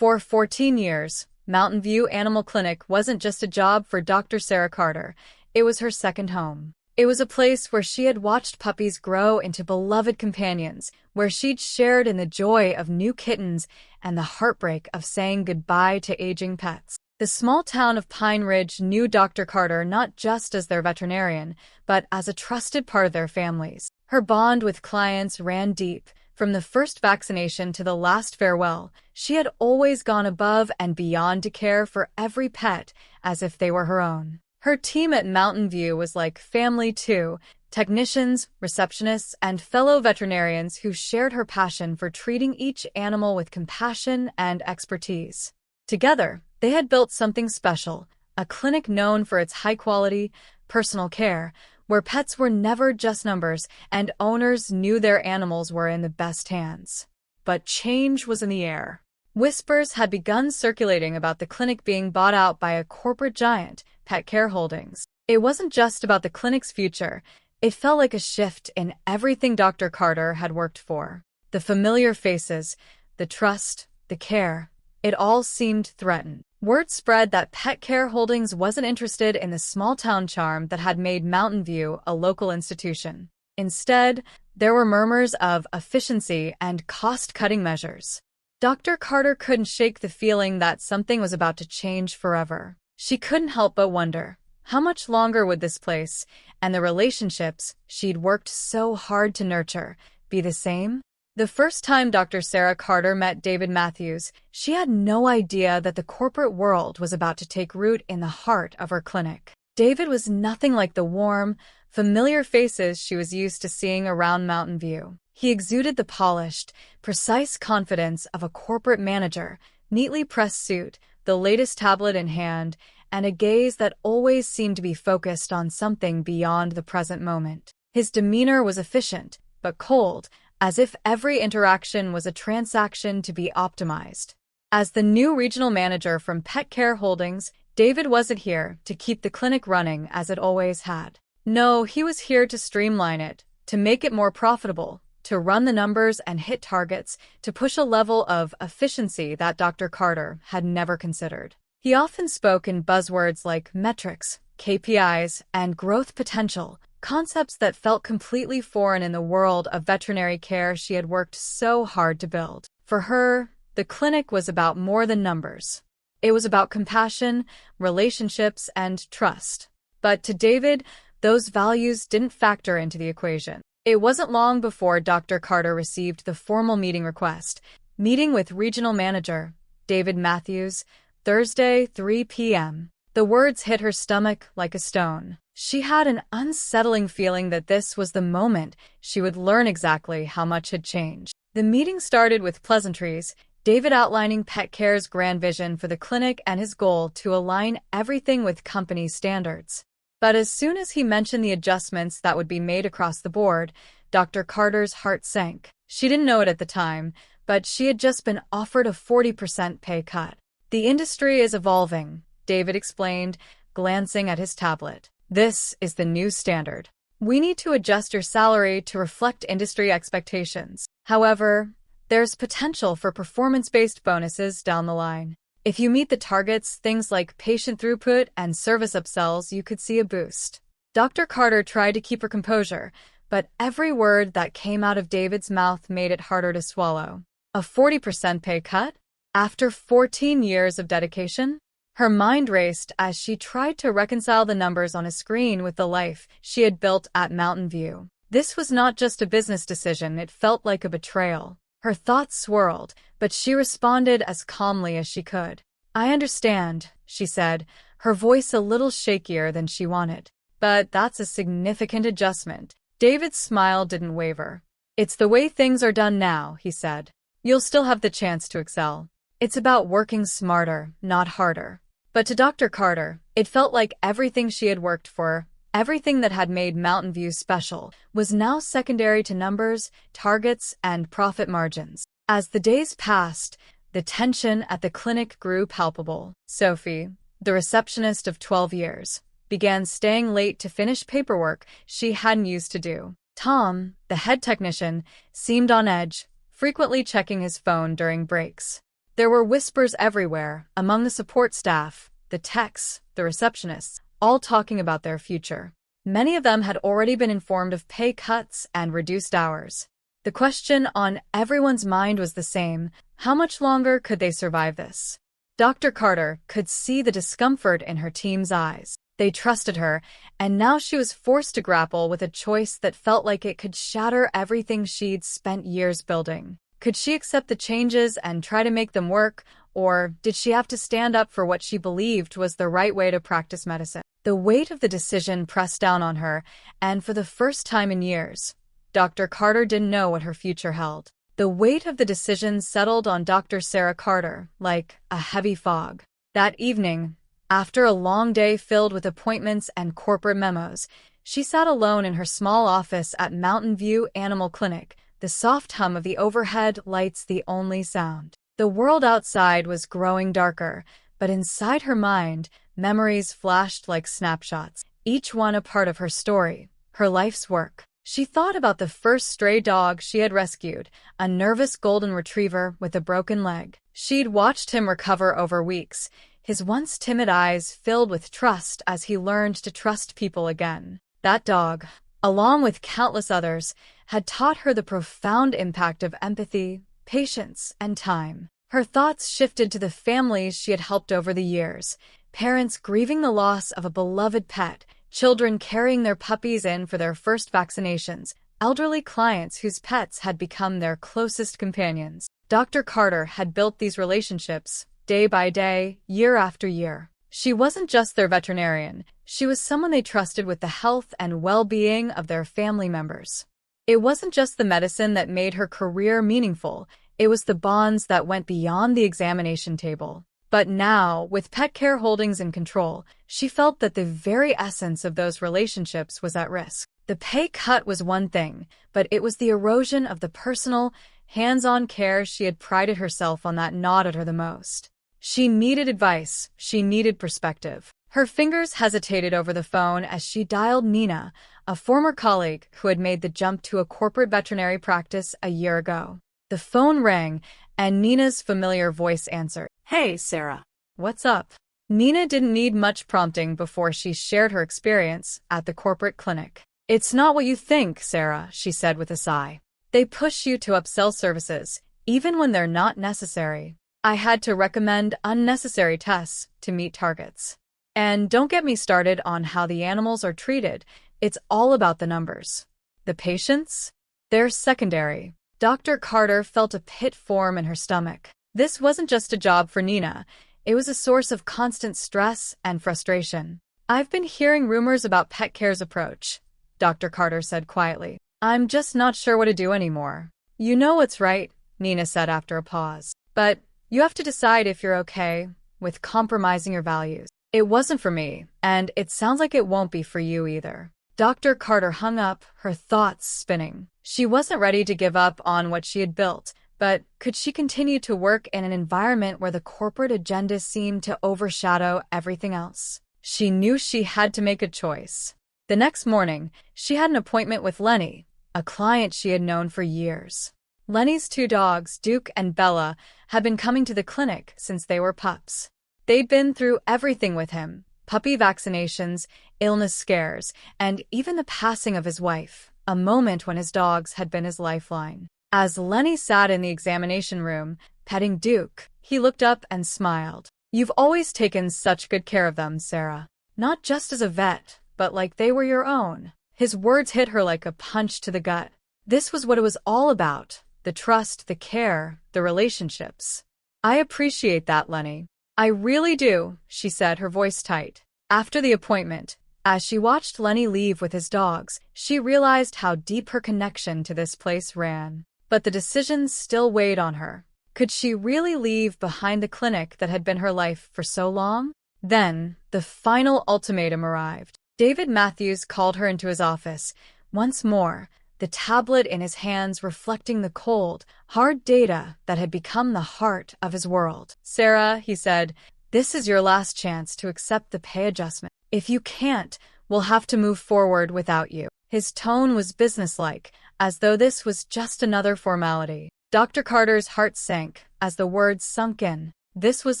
For 14 years, Mountain View Animal Clinic wasn't just a job for Dr. Sarah Carter, it was her second home. It was a place where she had watched puppies grow into beloved companions, where she'd shared in the joy of new kittens and the heartbreak of saying goodbye to aging pets. The small town of Pine Ridge knew Dr. Carter not just as their veterinarian, but as a trusted part of their families. Her bond with clients ran deep. From the first vaccination to the last farewell, she had always gone above and beyond to care for every pet as if they were her own. Her team at Mountain View was like family too, technicians, receptionists, and fellow veterinarians who shared her passion for treating each animal with compassion and expertise. Together, they had built something special, a clinic known for its high-quality, personal care, where pets were never just numbers and owners knew their animals were in the best hands. But change was in the air. Whispers had begun circulating about the clinic being bought out by a corporate giant, Pet Care Holdings. It wasn't just about the clinic's future, it felt like a shift in everything Dr. Carter had worked for. The familiar faces, the trust, the care, it all seemed threatened. Word spread that Pet Care Holdings wasn't interested in the small-town charm that had made Mountain View a local institution. Instead, there were murmurs of efficiency and cost-cutting measures. Dr. Carter couldn't shake the feeling that something was about to change forever. She couldn't help but wonder, how much longer would this place, and the relationships she'd worked so hard to nurture, be the same? The first time Dr. Sarah Carter met David Matthews, she had no idea that the corporate world was about to take root in the heart of her clinic. David was nothing like the warm, familiar faces she was used to seeing around Mountain View. He exuded the polished, precise confidence of a corporate manager, neatly pressed suit, the latest tablet in hand, and a gaze that always seemed to be focused on something beyond the present moment. His demeanor was efficient, but cold, as if every interaction was a transaction to be optimized. As the new regional manager from Pet Care Holdings, David wasn't here to keep the clinic running as it always had. No, he was here to streamline it, to make it more profitable, to run the numbers and hit targets, to push a level of efficiency that Dr. Carter had never considered. He often spoke in buzzwords like metrics, KPIs, and growth potential, concepts that felt completely foreign in the world of veterinary care she had worked so hard to build. For her, the clinic was about more than numbers. It was about compassion, relationships, and trust. But to David, those values didn't factor into the equation. It wasn't long before Dr. Carter received the formal meeting request, meeting with Regional Manager David Matthews, Thursday, 3 p.m. The words hit her stomach like a stone. She had an unsettling feeling that this was the moment she would learn exactly how much had changed. The meeting started with pleasantries, David outlining Pet Care's grand vision for the clinic and his goal to align everything with company standards. But as soon as he mentioned the adjustments that would be made across the board, Dr. Carter's heart sank. She didn't know it at the time, but she had just been offered a 40% pay cut. The industry is evolving, David explained, glancing at his tablet. This is the new standard. We need to adjust your salary to reflect industry expectations. However, there's potential for performance-based bonuses down the line. If you meet the targets, things like patient throughput and service upsells, you could see a boost. Dr. Carter tried to keep her composure, but every word that came out of David's mouth made it harder to swallow. A 40% pay cut? After 14 years of dedication? Her mind raced as she tried to reconcile the numbers on a screen with the life she had built at Mountain View. This was not just a business decision, it felt like a betrayal. Her thoughts swirled, but she responded as calmly as she could. "I understand," she said, her voice a little shakier than she wanted. "But that's a significant adjustment." David's smile didn't waver. "It's the way things are done now," he said. "You'll still have the chance to excel. It's about working smarter, not harder." But to Dr. Carter, it felt like everything she had worked for, everything that had made Mountain View special, was now secondary to numbers, targets, and profit margins. As the days passed, the tension at the clinic grew palpable. Sophie, the receptionist of 12 years, began staying late to finish paperwork she hadn't used to do. Tom, the head technician, seemed on edge, frequently checking his phone during breaks. There were whispers everywhere, among the support staff, the techs, the receptionists, all talking about their future. Many of them had already been informed of pay cuts and reduced hours. The question on everyone's mind was the same: how much longer could they survive this? Dr. Carter could see the discomfort in her team's eyes. They trusted her, and now she was forced to grapple with a choice that felt like it could shatter everything she'd spent years building. Could she accept the changes and try to make them work, or did she have to stand up for what she believed was the right way to practice medicine? The weight of the decision pressed down on her, and for the first time in years, Dr. Carter didn't know what her future held. The weight of the decision settled on Dr. Sarah Carter like a heavy fog. That evening, after a long day filled with appointments and corporate memos, she sat alone in her small office at Mountain View Animal Clinic, the soft hum of the overhead lights the only sound. The world outside was growing darker, but inside her mind, memories flashed like snapshots, each one a part of her story, her life's work. She thought about the first stray dog she had rescued, a nervous golden retriever with a broken leg. She'd watched him recover over weeks, his once timid eyes filled with trust as he learned to trust people again. That dog, along with countless others, had taught her the profound impact of empathy, patience, and time. Her thoughts shifted to the families she had helped over the years, parents grieving the loss of a beloved pet, children carrying their puppies in for their first vaccinations, elderly clients whose pets had become their closest companions. Dr. Carter had built these relationships, day by day, year after year. She wasn't just their veterinarian, she was someone they trusted with the health and well-being of their family members. It wasn't just the medicine that made her career meaningful, it was the bonds that went beyond the examination table. But now, with Pet Care Holdings in control, she felt that the very essence of those relationships was at risk. The pay cut was one thing, but it was the erosion of the personal, hands-on care she had prided herself on that gnawed at her the most. She needed advice, she needed perspective. Her fingers hesitated over the phone as she dialed Nina, a former colleague who had made the jump to a corporate veterinary practice a year ago. The phone rang, and Nina's familiar voice answered. Hey, Sarah. What's up? Nina didn't need much prompting before she shared her experience at the corporate clinic. It's not what you think, Sarah, she said with a sigh. They push you to upsell services, even when they're not necessary. I had to recommend unnecessary tests to meet targets. And don't get me started on how the animals are treated. It's all about the numbers. The patients? They're secondary. Dr. Carter felt a pit form in her stomach. This wasn't just a job for Nina. It was a source of constant stress and frustration. I've been hearing rumors about Pet Care's approach, Dr. Carter said quietly. I'm just not sure what to do anymore. You know what's right, Nina said after a pause. But you have to decide if you're okay with compromising your values. It wasn't for me, and it sounds like it won't be for you either. Dr. Carter hung up, her thoughts spinning. She wasn't ready to give up on what she had built, but could she continue to work in an environment where the corporate agenda seemed to overshadow everything else? She knew she had to make a choice. The next morning, she had an appointment with Lenny, a client she had known for years. Lenny's two dogs, Duke and Bella, had been coming to the clinic since they were pups. They'd been through everything with him: puppy vaccinations, illness scares, and even the passing of his wife, a moment when his dogs had been his lifeline. As Lenny sat in the examination room, petting Duke, he looked up and smiled. You've always taken such good care of them, Sarah. Not just as a vet, but like they were your own. His words hit her like a punch to the gut. This was what it was all about: the trust, the care, the relationships. I appreciate that, Lenny. I really do, she said, her voice tight. After the appointment, as she watched Lenny leave with his dogs, she realized how deep her connection to this place ran. But the decision still weighed on her. Could she really leave behind the clinic that had been her life for so long? Then, the final ultimatum arrived. David Matthews called her into his office. Once more, the tablet in his hands reflecting the cold, hard data that had become the heart of his world. Sarah, he said, this is your last chance to accept the pay adjustment. If you can't, we'll have to move forward without you. His tone was businesslike, as though this was just another formality. Dr. Carter's heart sank, as the words sunk in. This was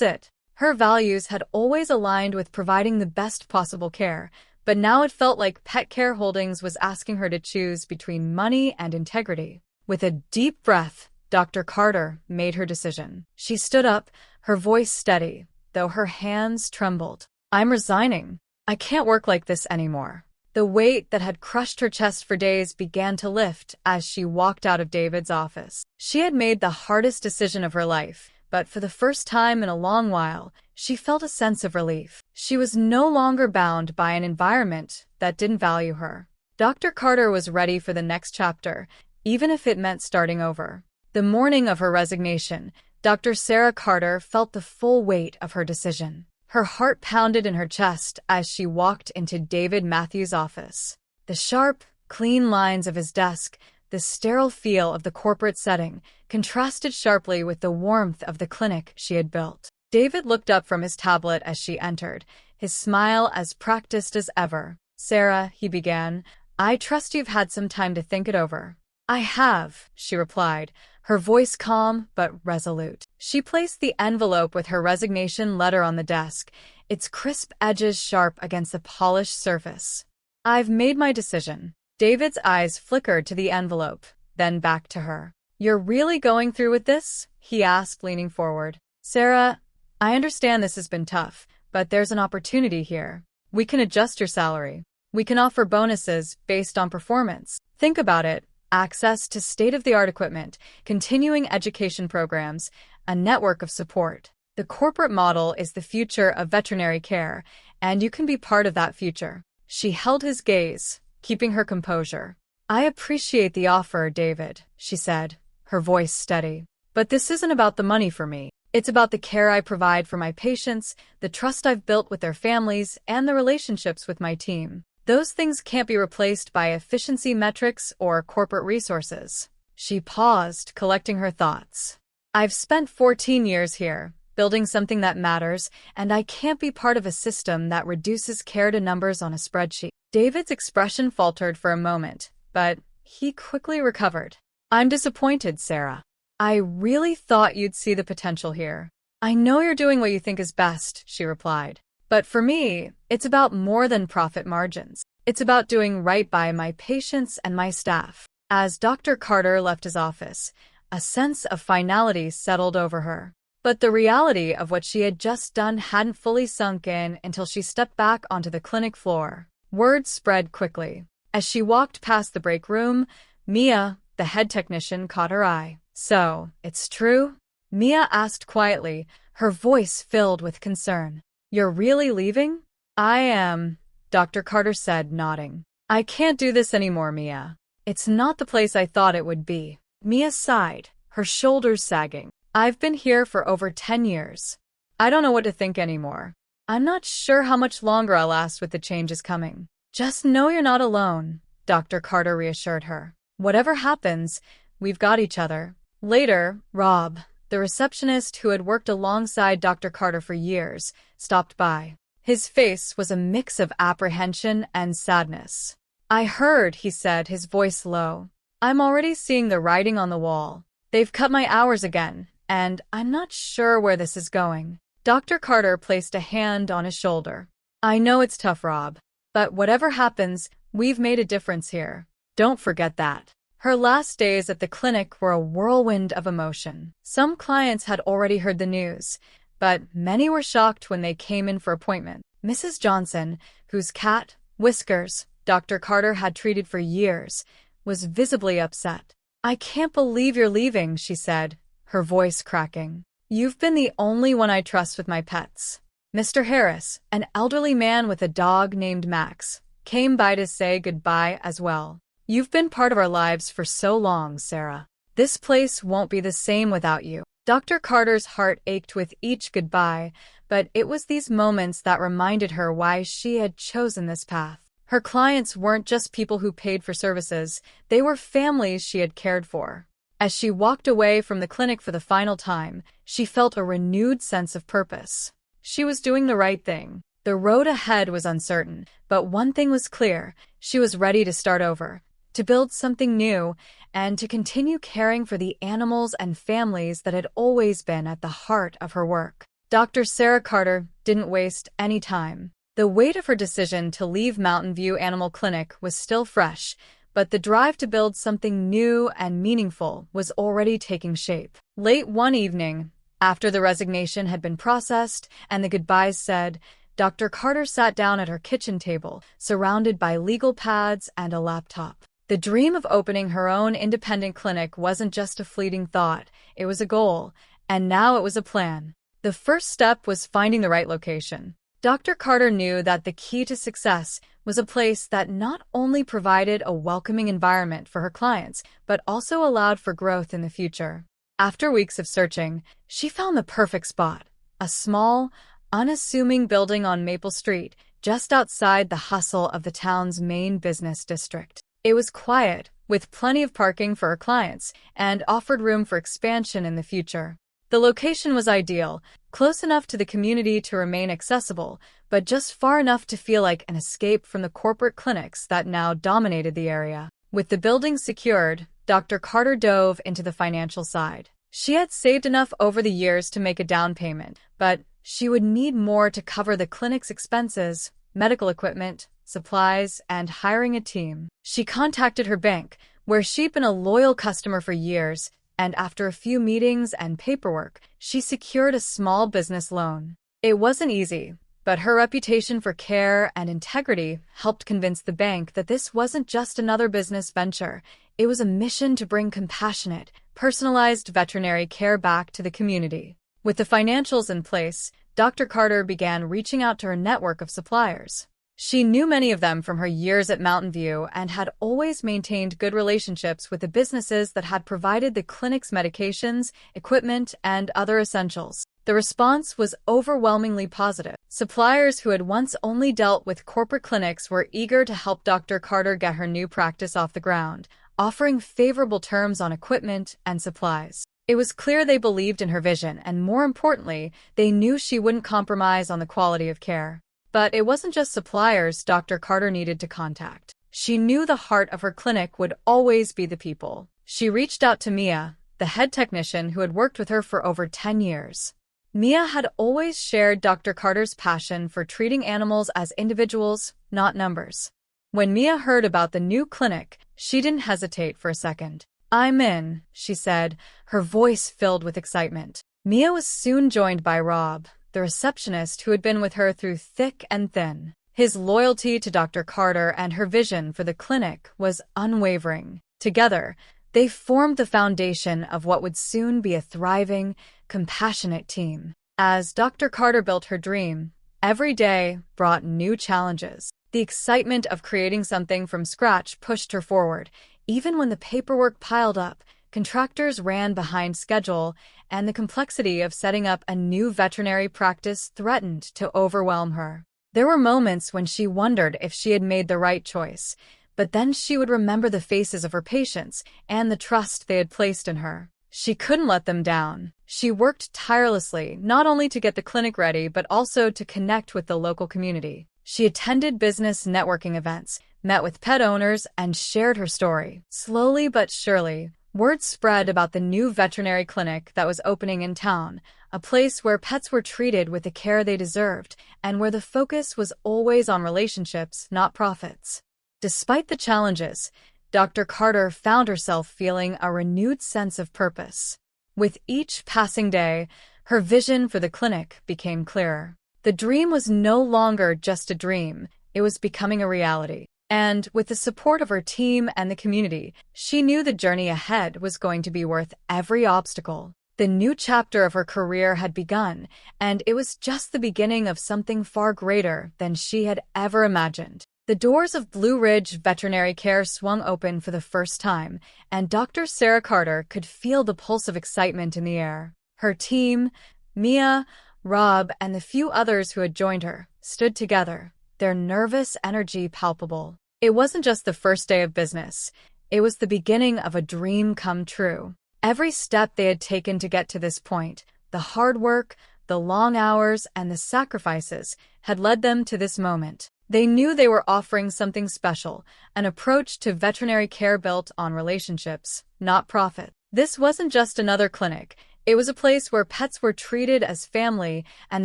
it. Her values had always aligned with providing the best possible care, but now it felt like Pet Care Holdings was asking her to choose between money and integrity. With a deep breath, Dr. Carter made her decision. She stood up, her voice steady, though her hands trembled. "I'm resigning. I can't work like this anymore." The weight that had crushed her chest for days began to lift as she walked out of David's office. She had made the hardest decision of her life, but for the first time in a long while, she felt a sense of relief. She was no longer bound by an environment that didn't value her. Dr. Carter was ready for the next chapter, even if it meant starting over. The morning of her resignation, Dr. Sarah Carter felt the full weight of her decision. Her heart pounded in her chest as she walked into David Matthews' office. The sharp, clean lines of his desk, the sterile feel of the corporate setting, contrasted sharply with the warmth of the clinic she had built. David looked up from his tablet as she entered, his smile as practiced as ever. "Sarah," he began, "I trust you've had some time to think it over." "I have," she replied, her voice calm but resolute. She placed the envelope with her resignation letter on the desk, its crisp edges sharp against the polished surface. "I've made my decision." David's eyes flickered to the envelope, then back to her. "You're really going through with this?" he asked, leaning forward. "Sarah, I understand this has been tough, but there's an opportunity here. We can adjust your salary. We can offer bonuses based on performance. Think about it. Access to state-of-the-art equipment, continuing education programs, a network of support. The corporate model is the future of veterinary care, and you can be part of that future." She held his gaze, keeping her composure. "I appreciate the offer, David," she said, her voice steady. "But this isn't about the money for me. It's about the care I provide for my patients, the trust I've built with their families, and the relationships with my team. Those things can't be replaced by efficiency metrics or corporate resources." She paused, collecting her thoughts. "I've spent 14 years here, building something that matters, and I can't be part of a system that reduces care to numbers on a spreadsheet." David's expression faltered for a moment, but he quickly recovered. "I'm disappointed, Sarah. I really thought you'd see the potential here." "I know you're doing what you think is best," she replied. "But for me, it's about more than profit margins. It's about doing right by my patients and my staff." As Dr. Carter left his office, a sense of finality settled over her. But the reality of what she had just done hadn't fully sunk in until she stepped back onto the clinic floor. Word spread quickly. As she walked past the break room, Mia, the head technician, caught her eye. "So, it's true?" Mia asked quietly, her voice filled with concern. "You're really leaving?" "I am," Dr. Carter said, nodding. "I can't do this anymore, Mia. It's not the place I thought it would be." Mia sighed, her shoulders sagging. "I've been here for over 10 years. I don't know what to think anymore. I'm not sure how much longer I'll last with the changes coming." "Just know you're not alone," Dr. Carter reassured her. "Whatever happens, we've got each other." Later, Rob, the receptionist who had worked alongside Dr. Carter for years, stopped by. His face was a mix of apprehension and sadness. "I heard," he said, his voice low. "I'm already seeing the writing on the wall. They've cut my hours again, and I'm not sure where this is going." Dr. Carter placed a hand on his shoulder. "I know it's tough, Rob, but whatever happens, we've made a difference here. Don't forget that." Her last days at the clinic were a whirlwind of emotion. Some clients had already heard the news, but many were shocked when they came in for appointment. Mrs. Johnson, whose cat, Whiskers, Dr. Carter had treated for years, was visibly upset. "I can't believe you're leaving," she said, her voice cracking. "You've been the only one I trust with my pets." Mr. Harris, an elderly man with a dog named Max, came by to say goodbye as well. "You've been part of our lives for so long, Sarah. This place won't be the same without you." Dr. Carter's heart ached with each goodbye, but it was these moments that reminded her why she had chosen this path. Her clients weren't just people who paid for services, they were families she had cared for. As she walked away from the clinic for the final time, she felt a renewed sense of purpose. She was doing the right thing. The road ahead was uncertain, but one thing was clear: she was ready to start over, to build something new, and to continue caring for the animals and families that had always been at the heart of her work. Dr. Sarah Carter didn't waste any time. The weight of her decision to leave Mountain View Animal Clinic was still fresh, but the drive to build something new and meaningful was already taking shape. Late one evening, after the resignation had been processed and the goodbyes said, Dr. Carter sat down at her kitchen table, surrounded by legal pads and a laptop. The dream of opening her own independent clinic wasn't just a fleeting thought, it was a goal, and now it was a plan. The first step was finding the right location. Dr. Carter knew that the key to success was a place that not only provided a welcoming environment for her clients, but also allowed for growth in the future. After weeks of searching, she found the perfect spot, a small, unassuming building on Maple Street, just outside the hustle of the town's main business district. It was quiet, with plenty of parking for her clients, and offered room for expansion in the future. The location was ideal, close enough to the community to remain accessible, but just far enough to feel like an escape from the corporate clinics that now dominated the area. With the building secured, Dr. Carter dove into the financial side. She had saved enough over the years to make a down payment, but she would need more to cover the clinic's expenses, medical equipment, supplies, and hiring a team. She contacted her bank, where she'd been a loyal customer for years, and after a few meetings and paperwork, she secured a small business loan. It wasn't easy, but her reputation for care and integrity helped convince the bank that this wasn't just another business venture. It was a mission to bring compassionate, personalized veterinary care back to the community. With the financials in place, Dr. Carter began reaching out to her network of suppliers. She knew many of them from her years at Mountain View and had always maintained good relationships with the businesses that had provided the clinic's medications, equipment, and other essentials. The response was overwhelmingly positive. Suppliers who had once only dealt with corporate clinics were eager to help Dr. Carter get her new practice off the ground, offering favorable terms on equipment and supplies. It was clear they believed in her vision, and more importantly, they knew she wouldn't compromise on the quality of care. But it wasn't just suppliers Dr. Carter needed to contact. She knew the heart of her clinic would always be the people. She reached out to Mia, the head technician who had worked with her for over 10 years. Mia had always shared Dr. Carter's passion for treating animals as individuals, not numbers. When Mia heard about the new clinic, she didn't hesitate for a second. "I'm in," she said, her voice filled with excitement. Mia was soon joined by Rob, the receptionist who had been with her through thick and thin. His loyalty to Dr. Carter and her vision for the clinic was unwavering. Together, they formed the foundation of what would soon be a thriving, compassionate team. As Dr. Carter built her dream, every day brought new challenges. The excitement of creating something from scratch pushed her forward. Even when the paperwork piled up, contractors ran behind schedule, and the complexity of setting up a new veterinary practice threatened to overwhelm her. There were moments when she wondered if she had made the right choice, but then she would remember the faces of her patients and the trust they had placed in her. She couldn't let them down. She worked tirelessly, not only to get the clinic ready, but also to connect with the local community. She attended business networking events, met with pet owners, and shared her story. Slowly but surely, word spread about the new veterinary clinic that was opening in town, a place where pets were treated with the care they deserved, and where the focus was always on relationships, not profits. Despite the challenges, Dr. Carter found herself feeling a renewed sense of purpose. With each passing day, her vision for the clinic became clearer. The dream was no longer just a dream, it was becoming a reality. And with the support of her team and the community, she knew the journey ahead was going to be worth every obstacle. The new chapter of her career had begun, and it was just the beginning of something far greater than she had ever imagined. The doors of Blue Ridge Veterinary Care swung open for the first time, and Dr. Sarah Carter could feel the pulse of excitement in the air. Her team, Mia, Rob, and the few others who had joined her, stood together, their nervous energy palpable. It wasn't just the first day of business. It was the beginning of a dream come true. Every step they had taken to get to this point, the hard work, the long hours, and the sacrifices, had led them to this moment. They knew they were offering something special, an approach to veterinary care built on relationships, not profit. This wasn't just another clinic. It was a place where pets were treated as family and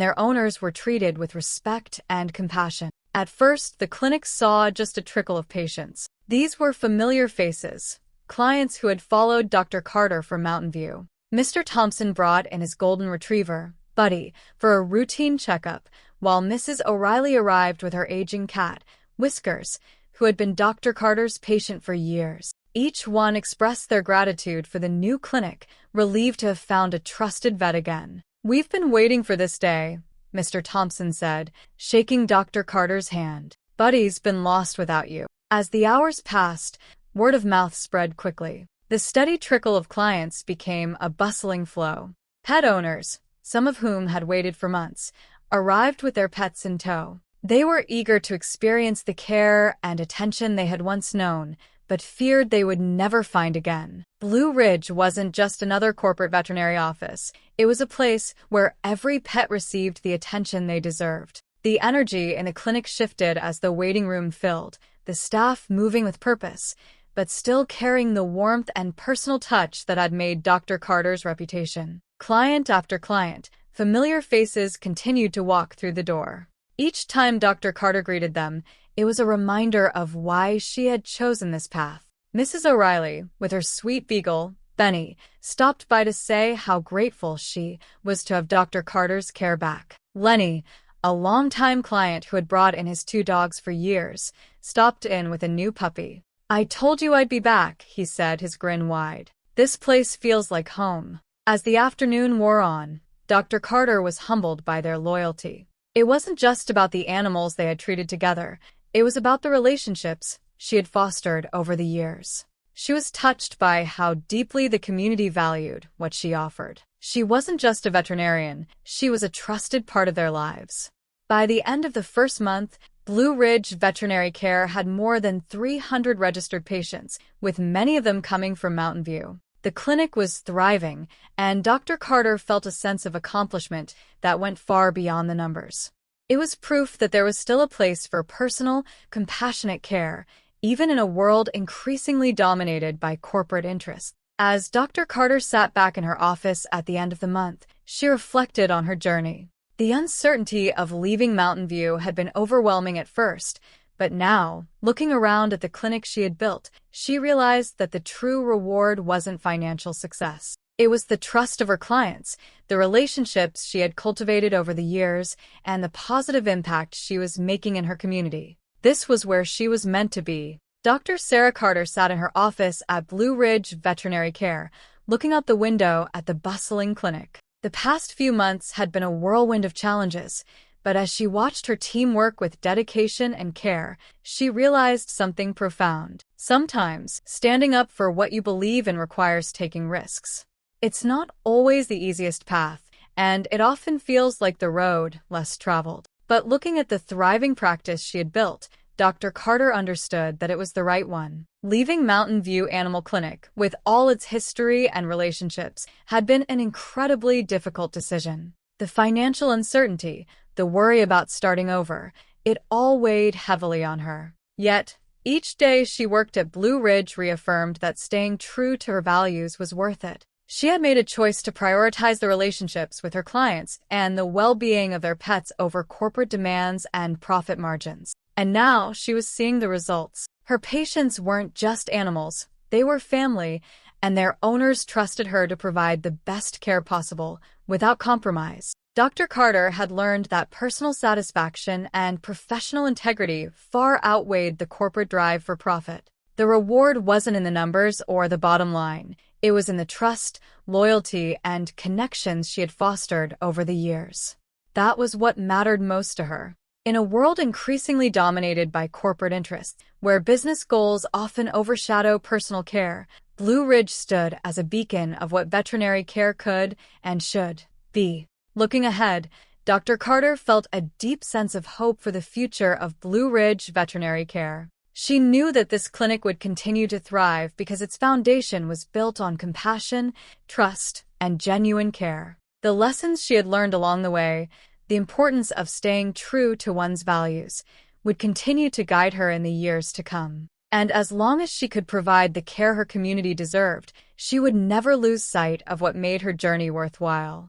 their owners were treated with respect and compassion. At first, the clinic saw just a trickle of patients. These were familiar faces, clients who had followed Dr. Carter from Mountain View. Mr. Thompson brought in his golden retriever, Buddy, for a routine checkup, while Mrs. O'Reilly arrived with her aging cat, Whiskers, who had been Dr. Carter's patient for years. Each one expressed their gratitude for the new clinic, relieved to have found a trusted vet again. "We've been waiting for this day," Mr. Thompson said, shaking Dr. Carter's hand. "Buddy's been lost without you." As the hours passed, word of mouth spread quickly. The steady trickle of clients became a bustling flow. Pet owners, some of whom had waited for months, arrived with their pets in tow. They were eager to experience the care and attention they had once known, but feared they would never find again. Blue Ridge wasn't just another corporate veterinary office. It was a place where every pet received the attention they deserved. The energy in the clinic shifted as the waiting room filled, the staff moving with purpose, but still carrying the warmth and personal touch that had made Dr. Carter's reputation. Client after client, familiar faces continued to walk through the door. Each time Dr. Carter greeted them, it was a reminder of why she had chosen this path. Mrs. O'Reilly, with her sweet beagle, Benny, stopped by to say how grateful she was to have Dr. Carter's care back. Lenny, a longtime client who had brought in his 2 dogs for years, stopped in with a new puppy. "I told you I'd be back," he said, his grin wide. "This place feels like home." As the afternoon wore on, Dr. Carter was humbled by their loyalty. It wasn't just about the animals they had treated together. It was about the relationships she had fostered over the years. She was touched by how deeply the community valued what she offered. She wasn't just a veterinarian, she was a trusted part of their lives. By the end of the first month, Blue Ridge Veterinary Care had more than 300 registered patients, with many of them coming from Mountain View. The clinic was thriving, and Dr. Carter felt a sense of accomplishment that went far beyond the numbers. It was proof that there was still a place for personal, compassionate care, even in a world increasingly dominated by corporate interests. As Dr. Carter sat back in her office at the end of the month, she reflected on her journey. The uncertainty of leaving Mountain View had been overwhelming at first, but now, looking around at the clinic she had built, she realized that the true reward wasn't financial success. It was the trust of her clients, the relationships she had cultivated over the years, and the positive impact she was making in her community. This was where she was meant to be. Dr. Sarah Carter sat in her office at Blue Ridge Veterinary Care, looking out the window at the bustling clinic. The past few months had been a whirlwind of challenges, but as she watched her team work with dedication and care, she realized something profound. Sometimes, standing up for what you believe in requires taking risks. It's not always the easiest path, and it often feels like the road less traveled. But looking at the thriving practice she had built, Dr. Carter understood that it was the right one. Leaving Mountain View Animal Clinic, with all its history and relationships, had been an incredibly difficult decision. The financial uncertainty, the worry about starting over, it all weighed heavily on her. Yet, each day she worked at Blue Ridge reaffirmed that staying true to her values was worth it. She had made a choice to prioritize the relationships with her clients and the well-being of their pets over corporate demands and profit margins. And now she was seeing the results. Her patients weren't just animals, they were family, and their owners trusted her to provide the best care possible, without compromise. Dr. Carter had learned that personal satisfaction and professional integrity far outweighed the corporate drive for profit. The reward wasn't in the numbers or the bottom line. It was in the trust, loyalty, and connections she had fostered over the years. That was what mattered most to her. In a world increasingly dominated by corporate interests, where business goals often overshadow personal care, Blue Ridge stood as a beacon of what veterinary care could and should be. Looking ahead, Dr. Carter felt a deep sense of hope for the future of Blue Ridge Veterinary Care. She knew that this clinic would continue to thrive because its foundation was built on compassion, trust, and genuine care. The lessons she had learned along the way, the importance of staying true to one's values, would continue to guide her in the years to come. And as long as she could provide the care her community deserved, she would never lose sight of what made her journey worthwhile.